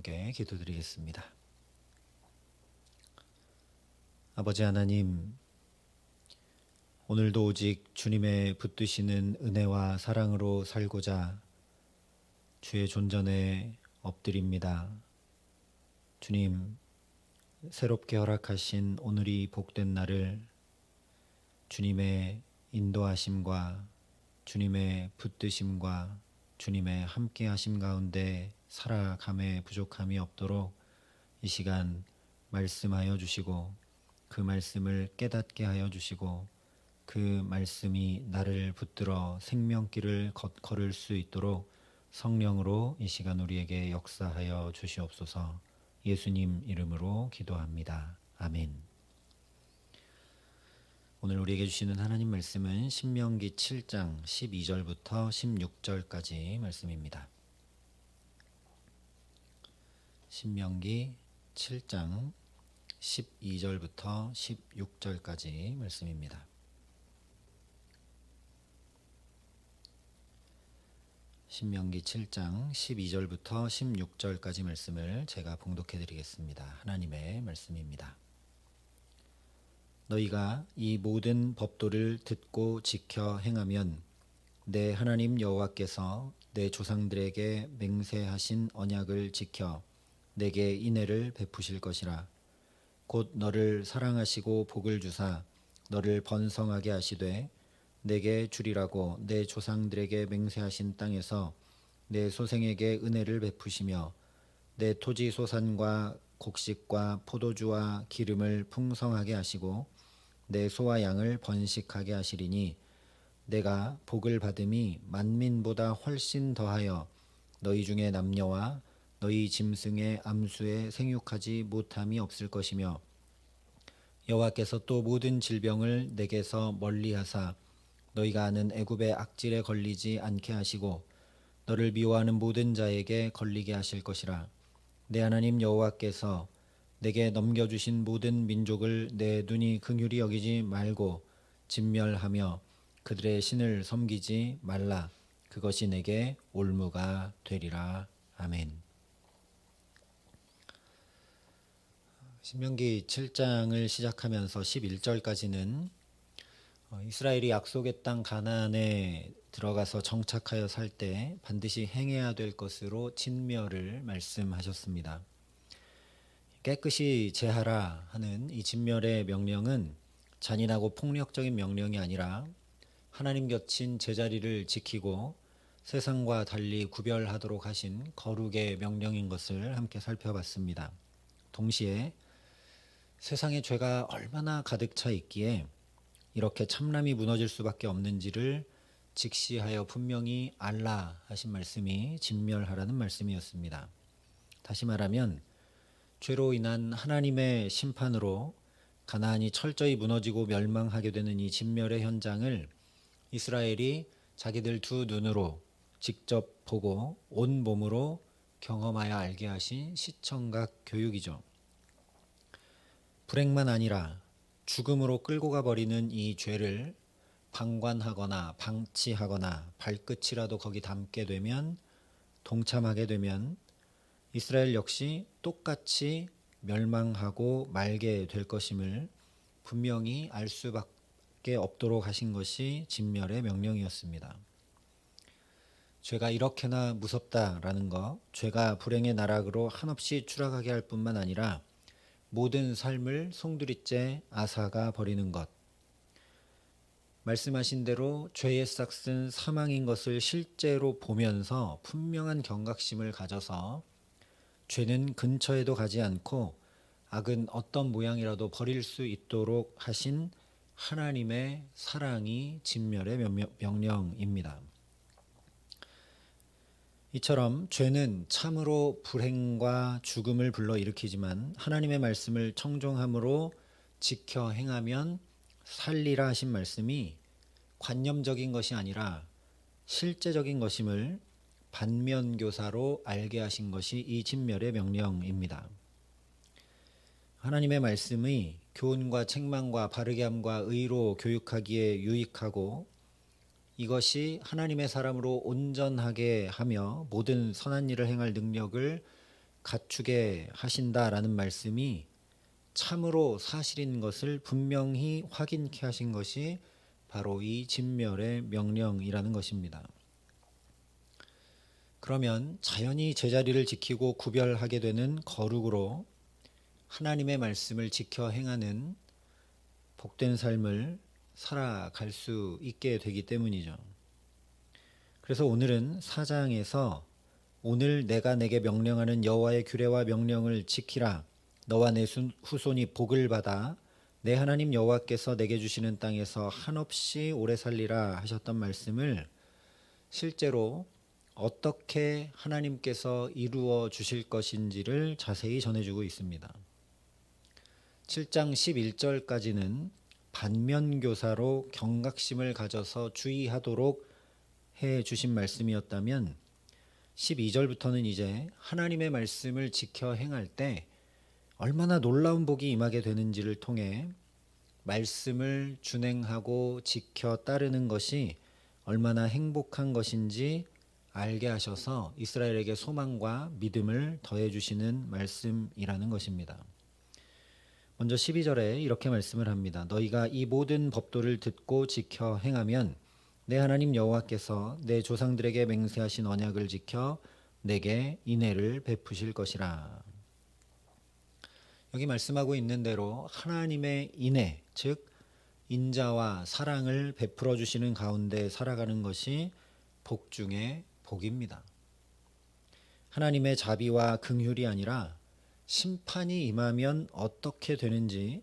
함께 기도드리겠습니다. 아버지 하나님, 오늘도 오직 주님의 붙드시는 은혜와 사랑으로 살고자 주의 존전에 엎드립니다. 주님, 새롭게 허락하신 오늘이 복된 날을 주님의 인도하심과 주님의 붙드심과 주님의 함께하심 가운데 살아감에 부족함이 없도록 이 시간 말씀하여 주시고 그 말씀을 깨닫게 하여 주시고 그 말씀이 나를 붙들어 생명길을 걸을 수 있도록 성령으로 이 시간 우리에게 역사하여 주시옵소서. 예수님 이름으로 기도합니다. 아멘. 오늘 우리에게 주시는 하나님 말씀은 신명기 7장 12절부터 16절까지 말씀입니다. 신명기 7장 12절부터 16절까지 말씀입니다. 신명기 7장 12절부터 16절까지 말씀을 제가 봉독해 드리겠습니다. 하나님의 말씀입니다. 너희가 이 모든 법도를 듣고 지켜 행하면 내 하나님 여호와께서 내 조상들에게 맹세하신 언약을 지켜 내게 인애를 베푸실 것이라. 곧 너를 사랑하시고 복을 주사 너를 번성하게 하시되 내게 주리라고 내 조상들에게 맹세하신 땅에서 내 소생에게 은혜를 베푸시며 내 토지 소산과 곡식과 포도주와 기름을 풍성하게 하시고 내 소와 양을 번식하게 하시리니 내가 복을 받음이 만민보다 훨씬 더하여 너희 중에 남녀와 너희 짐승의 암수에 생육하지 못함이 없을 것이며 여호와께서 또 모든 질병을 내게서 멀리하사 너희가 아는 애굽의 악질에 걸리지 않게 하시고 너를 미워하는 모든 자에게 걸리게 하실 것이라. 내 하나님 여호와께서 내게 넘겨주신 모든 민족을 내 눈이 긍휼히 여기지 말고 진멸하며 그들의 신을 섬기지 말라. 그것이 내게 올무가 되리라. 아멘. 신명기 7장을 시작하면서 11절까지는 이스라엘이 약속의 땅 가나안에 들어가서 정착하여 살 때 반드시 행해야 될 것으로 진멸을 말씀하셨습니다. 깨끗이 제하라 하는 이 진멸의 명령은 잔인하고 폭력적인 명령이 아니라 하나님 곁인 제자리를 지키고 세상과 달리 구별하도록 하신 거룩의 명령인 것을 함께 살펴봤습니다. 동시에 세상에 죄가 얼마나 가득 차 있기에 이렇게 참람이 무너질 수밖에 없는지를 직시하여 분명히 알라 하신 말씀이 진멸하라는 말씀이었습니다. 다시 말하면 죄로 인한 하나님의 심판으로 가나안이 철저히 무너지고 멸망하게 되는 이 진멸의 현장을 이스라엘이 자기들 두 눈으로 직접 보고 온 몸으로 경험하여 알게 하신 시청각 교육이죠. 불행만 아니라 죽음으로 끌고 가버리는 이 죄를 방관하거나 방치하거나 발끝이라도 거기 담게 되면, 동참하게 되면 이스라엘 역시 똑같이 멸망하고 말게 될 것임을 분명히 알 수밖에 없도록 하신 것이 진멸의 명령이었습니다. 죄가 이렇게나 무섭다라는 것, 죄가 불행의 나락으로 한없이 추락하게 할 뿐만 아니라 모든 삶을 송두리째 앗아가 버리는 것, 말씀하신 대로 죄의 싹은 사망인 것을 실제로 보면서 분명한 경각심을 가져서 죄는 근처에도 가지 않고 악은 어떤 모양이라도 버릴 수 있도록 하신 하나님의 사랑이 진멸의 명령입니다. 이처럼 죄는 참으로 불행과 죽음을 불러일으키지만 하나님의 말씀을 청종함으로 지켜 행하면 살리라 하신 말씀이 관념적인 것이 아니라 실제적인 것임을 반면교사로 알게 하신 것이 이 진멸의 명령입니다. 하나님의 말씀이 교훈과 책망과 바르게 함과 의로 교육하기에 유익하고 이것이 하나님의 사람으로 온전하게 하며 모든 선한 일을 행할 능력을 갖추게 하신다라는 말씀이 참으로 사실인 것을 분명히 확인케 하신 것이 바로 이 진멸의 명령이라는 것입니다. 그러면 자연히 제자리를 지키고 구별하게 되는 거룩으로 하나님의 말씀을 지켜 행하는 복된 삶을 살아갈 수 있게 되기 때문이죠. 그래서 오늘은 4장에서 오늘 내가 내게 명령하는 여호와의 규례와 명령을 지키라. 너와 내 후손이 복을 받아 내 하나님 여호와께서 내게 주시는 땅에서 한없이 오래 살리라 하셨던 말씀을 실제로 어떻게 하나님께서 이루어 주실 것인지를 자세히 전해주고 있습니다. 7장 11절까지는 반면교사로 경각심을 가져서 주의하도록 해 주신 말씀이었다면 12절부터는 이제 하나님의 말씀을 지켜 행할 때 얼마나 놀라운 복이 임하게 되는지를 통해 말씀을 준행하고 지켜 따르는 것이 얼마나 행복한 것인지 알게 하셔서 이스라엘에게 소망과 믿음을 더해 주시는 말씀이라는 것입니다. 먼저 12절에 이렇게 말씀을 합니다. 너희가 이 모든 법도를 듣고 지켜 행하면 내 하나님 여호와께서 내 조상들에게 맹세하신 언약을 지켜 내게 인애를 베푸실 것이라. 여기 말씀하고 있는 대로 하나님의 인애, 즉 인자와 사랑을 베풀어 주시는 가운데 살아가는 것이 복 중에 복입니다. 하나님의 자비와 긍휼이 아니라 심판이 임하면 어떻게 되는지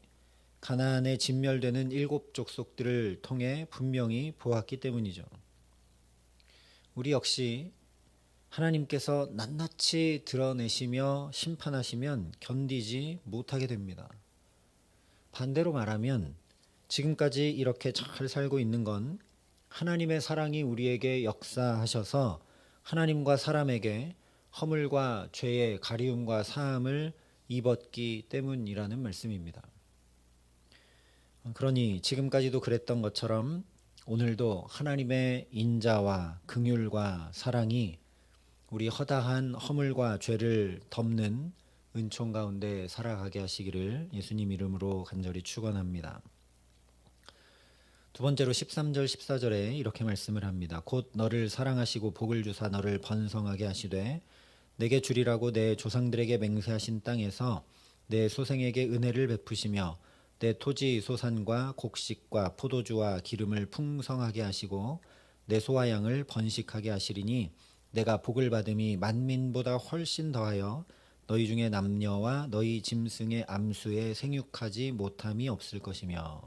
가나안에 진멸되는 7 족속들을 통해 분명히 보았기 때문이죠. 우리 역시 하나님께서 낱낱이 드러내시며 심판하시면 견디지 못하게 됩니다. 반대로 말하면 지금까지 이렇게 잘 살고 있는 건 하나님의 사랑이 우리에게 역사하셔서 하나님과 사람에게 허물과 죄의 가리움과 사함을 입었기 때문이라는 말씀입니다. 그러니 지금까지도 그랬던 것처럼 오늘도 하나님의 인자와 긍휼과 사랑이 우리 허다한 허물과 죄를 덮는 은총 가운데 살아가게 하시기를 예수님 이름으로 간절히 축원합니다. 두 번째로 13절 14절에 이렇게 말씀을 합니다. 곧 너를 사랑하시고 복을 주사 너를 번성하게 하시되 내게 주리라고 내 조상들에게 맹세하신 땅에서 내 소생에게 은혜를 베푸시며 내 토지 소산과 곡식과 포도주와 기름을 풍성하게 하시고 내 소와 양을 번식하게 하시리니 내가 복을 받음이 만민보다 훨씬 더하여 너희 중에 남녀와 너희 짐승의 암수에 생육하지 못함이 없을 것이며.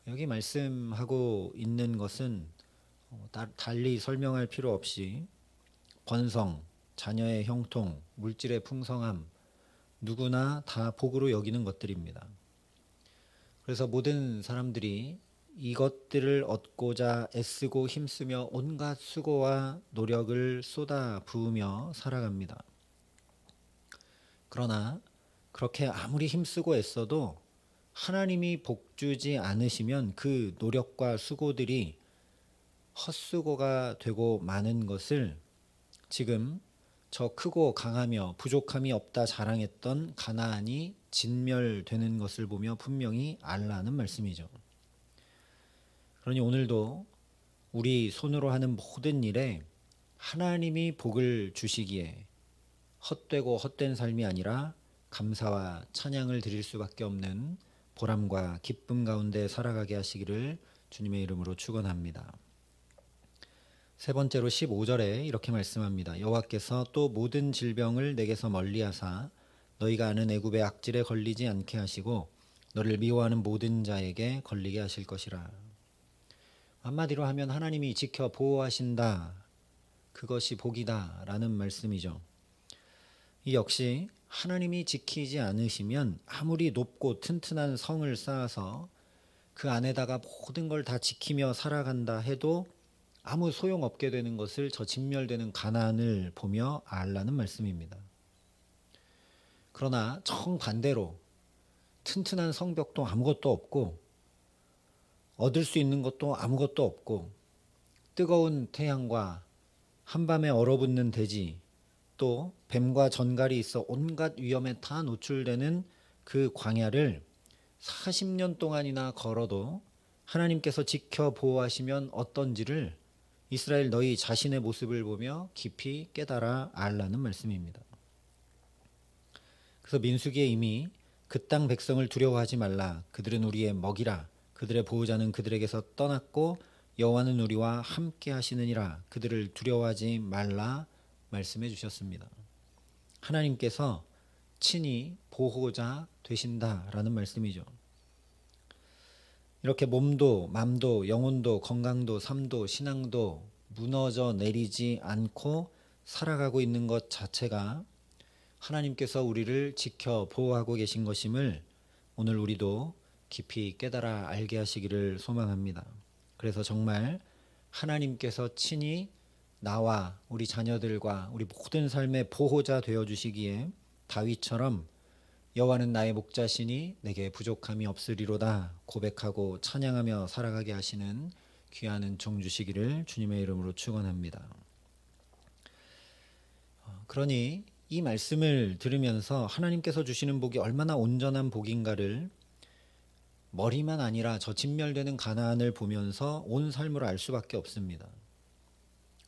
여기 말씀하고 있는 것은 달리 설명할 필요 없이 번성, 자녀의 형통, 물질의 풍성함, 누구나 다 복으로 여기는 것들입니다. 그래서 모든 사람들이 이것들을 얻고자 애쓰고 힘쓰며 온갖 수고와 노력을 쏟아 부으며 살아갑니다. 그러나 그렇게 아무리 힘쓰고 애써도 하나님이 복주지 않으시면 그 노력과 수고들이 헛수고가 되고 마는 것을 지금 저 크고 강하며 부족함이 없다 자랑했던 가나안이 진멸되는 것을 보며 분명히 알라는 말씀이죠. 그러니 오늘도 우리 손으로 하는 모든 일에 하나님이 복을 주시기에 헛되고 헛된 삶이 아니라 감사와 찬양을 드릴 수밖에 없는 보람과 기쁨 가운데 살아가게 하시기를 주님의 이름으로 축원합니다. 세 번째로 15절에 이렇게 말씀합니다. 여호와께서 또 모든 질병을 내게서 멀리하사 너희가 아는 애굽의 악질에 걸리지 않게 하시고 너를 미워하는 모든 자에게 걸리게 하실 것이라. 한마디로 하면 하나님이 지켜 보호하신다. 그것이 복이다 라는 말씀이죠. 이 역시 하나님이 지키지 않으시면 아무리 높고 튼튼한 성을 쌓아서 그 안에다가 모든 걸 다 지키며 살아간다 해도 아무 소용없게 되는 것을 저 진멸되는 가나안을 보며 알라는 말씀입니다. 그러나 정반대로 튼튼한 성벽도 아무것도 없고 얻을 수 있는 것도 아무것도 없고 뜨거운 태양과 한밤에 얼어붙는 대지 또 뱀과 전갈이 있어 온갖 위험에 다 노출되는 그 광야를 40년 동안이나 걸어도 하나님께서 지켜 보호하시면 어떤지를 이스라엘 너희 자신의 모습을 보며 깊이 깨달아 알라는 말씀입니다. 그래서 민수기에 이미 그 땅 백성을 두려워하지 말라. 그들은 우리의 먹이라. 그들의 보호자는 그들에게서 떠났고 여호와는 우리와 함께 하시느니라. 그들을 두려워하지 말라 말씀해 주셨습니다. 하나님께서 친히 보호자 되신다라는 말씀이죠. 이렇게 몸도 맘도 영혼도 건강도 삶도 신앙도 무너져 내리지 않고 살아가고 있는 것 자체가 하나님께서 우리를 지켜 보호하고 계신 것임을 오늘 우리도 깊이 깨달아 알게 하시기를 소망합니다. 그래서 정말 하나님께서 친히 나와 우리 자녀들과 우리 모든 삶의 보호자 되어 주시기에 다윗처럼 여호와는 나의 목자시니 내게 부족함이 없으리로다 고백하고 찬양하며 살아가게 하시는 귀한 은총 주시기를 주님의 이름으로 축원합니다. 그러니 이 말씀을 들으면서 하나님께서 주시는 복이 얼마나 온전한 복인가를 머리만 아니라 저 진멸되는 가나안을 보면서 온 삶으로 알 수밖에 없습니다.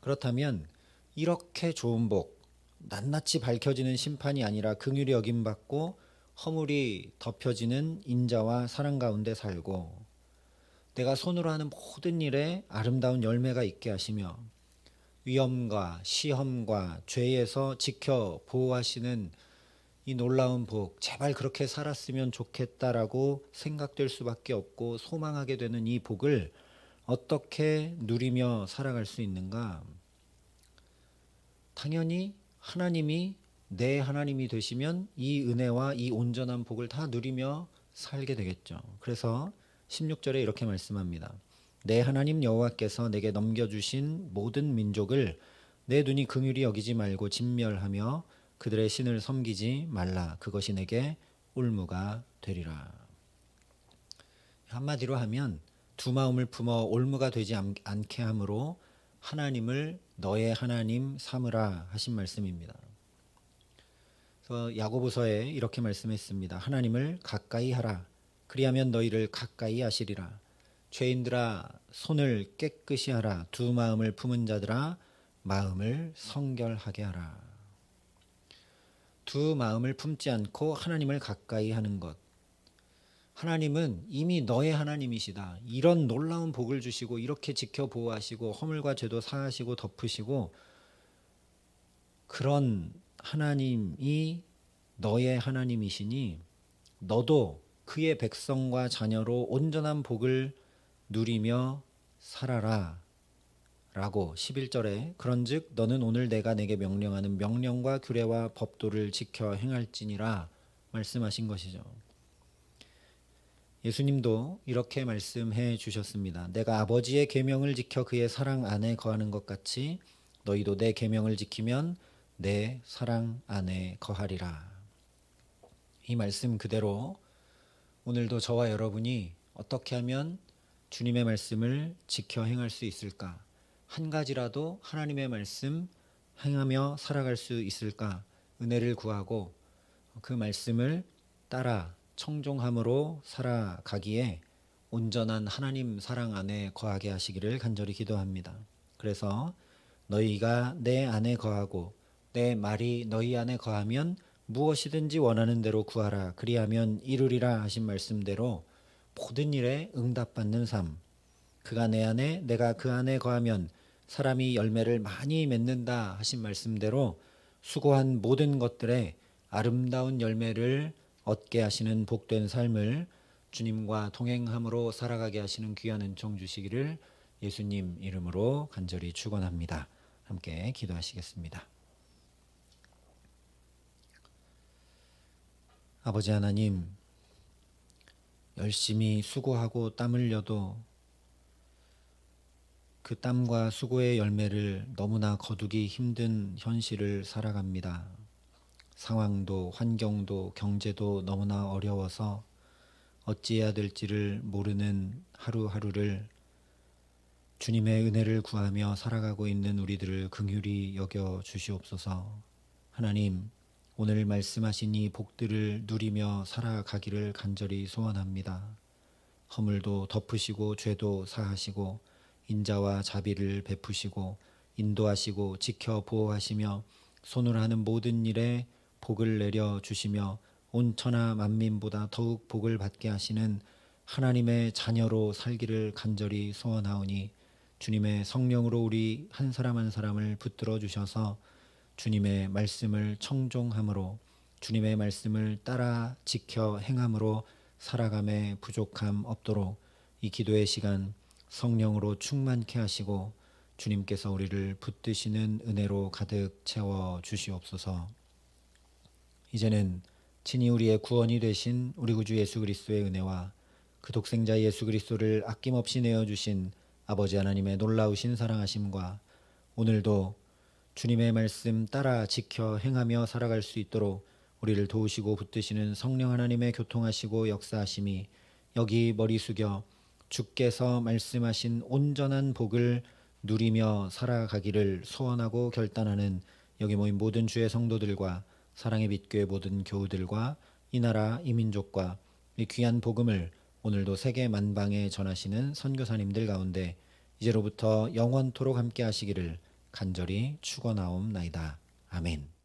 그렇다면 이렇게 좋은 복, 낱낱이 밝혀지는 심판이 아니라 긍휼히 여김받고 허물이 덮여지는 인자와 사랑 가운데 살고 내가 손으로 하는 모든 일에 아름다운 열매가 있게 하시며 위험과 시험과 죄에서 지켜 보호하시는 이 놀라운 복, 제발 그렇게 살았으면 좋겠다라고 생각될 수밖에 없고 소망하게 되는 이 복을 어떻게 누리며 살아갈 수 있는가? 당연히 하나님이 내 하나님이 되시면 이 은혜와 이 온전한 복을 다 누리며 살게 되겠죠. 그래서 16절에 이렇게 말씀합니다. 내 하나님 여호와께서 내게 넘겨주신 모든 민족을 내 눈이 긍휼히 여기지 말고 진멸하며 그들의 신을 섬기지 말라. 그것이 내게 올무가 되리라. 한마디로 하면 두 마음을 품어 올무가 되지 않게 함으로 하나님을 너의 하나님 삼으라 하신 말씀입니다. 그래서 야고보서에 이렇게 말씀했습니다. 하나님을 가까이 하라. 그리하면 너희를 가까이 하시리라. 죄인들아 손을 깨끗이 하라. 두 마음을 품은 자들아 마음을 성결하게 하라. 두 마음을 품지 않고 하나님을 가까이 하는 것. 하나님은 이미 너의 하나님이시다. 이런 놀라운 복을 주시고 이렇게 지켜 보호하시고 허물과 죄도 사하시고 덮으시고 그런 하나님이 너의 하나님이시니 너도 그의 백성과 자녀로 온전한 복을 누리며 살아라 라고 11절에 그런즉 너는 오늘 내가 내게 명령하는 명령과 규례와 법도를 지켜 행할지니라 말씀하신 것이죠. 예수님도 이렇게 말씀해 주셨습니다. 내가 아버지의 계명을 지켜 그의 사랑 안에 거하는 것 같이 너희도 내 계명을 지키면 내 사랑 안에 거하리라. 이 말씀 그대로 오늘도 저와 여러분이 어떻게 하면 주님의 말씀을 지켜 행할 수 있을까? 한 가지라도 하나님의 말씀 행하며 살아갈 수 있을까? 은혜를 구하고 그 말씀을 따라 청종함으로 살아가기에 온전한 하나님 사랑 안에 거하게 하시기를 간절히 기도합니다. 그래서 너희가 내 안에 거하고 내 말이 너희 안에 거하면 무엇이든지 원하는 대로 구하라. 그리하면 이루리라 하신 말씀대로 모든 일에 응답받는 삶. 그가 내 안에 내가 그 안에 거하면 사람이 열매를 많이 맺는다 하신 말씀대로 수고한 모든 것들에 아름다운 열매를 얻게 하시는 복된 삶을 주님과 동행함으로 살아가게 하시는 귀한 은총 주시기를 예수님 이름으로 간절히 축원합니다. 함께 기도하시겠습니다. 아버지 하나님, 열심히 수고하고 땀 흘려도 그 땀과 수고의 열매를 너무나 거두기 힘든 현실을 살아갑니다. 상황도 환경도 경제도 너무나 어려워서 어찌해야 될지를 모르는 하루하루를 주님의 은혜를 구하며 살아가고 있는 우리들을 긍휼히 여겨 주시옵소서. 하나님, 오늘 말씀하신 이 복들을 누리며 살아가기를 간절히 소원합니다. 허물도 덮으시고 죄도 사하시고 인자와 자비를 베푸시고 인도하시고 지켜 보호하시며 손을 하는 모든 일에 복을 내려 주시며 온 천하 만민보다 더욱 복을 받게 하시는 하나님의 자녀로 살기를 간절히 소원하오니 주님의 성령으로 우리 한 사람 한 사람을 붙들어 주셔서 주님의 말씀을 청종함으로 주님의 말씀을 따라 지켜 행함으로 살아감에 부족함 없도록 이 기도의 시간 성령으로 충만케 하시고 주님께서 우리를 붙드시는 은혜로 가득 채워 주시옵소서. 이제는 친히 우리의 구원이 되신 우리 구주 예수 그리스도의 은혜와 그 독생자 예수 그리스도를 아낌없이 내어주신 아버지 하나님의 놀라우신 사랑하심과 오늘도 주님의 말씀 따라 지켜 행하며 살아갈 수 있도록 우리를 도우시고 붙드시는 성령 하나님의 교통하시고 역사하심이 여기 머리 숙여 주께서 말씀하신 온전한 복을 누리며 살아가기를 소원하고 결단하는 여기 모인 모든 주의 성도들과 사랑의 빛교회 모든 교우들과 이 나라 이 민족과 이 귀한 복음을 오늘도 세계 만방에 전하시는 선교사님들 가운데 이제로부터 영원토록 함께 하시기를 간절히 축원하옵나이다. 아멘.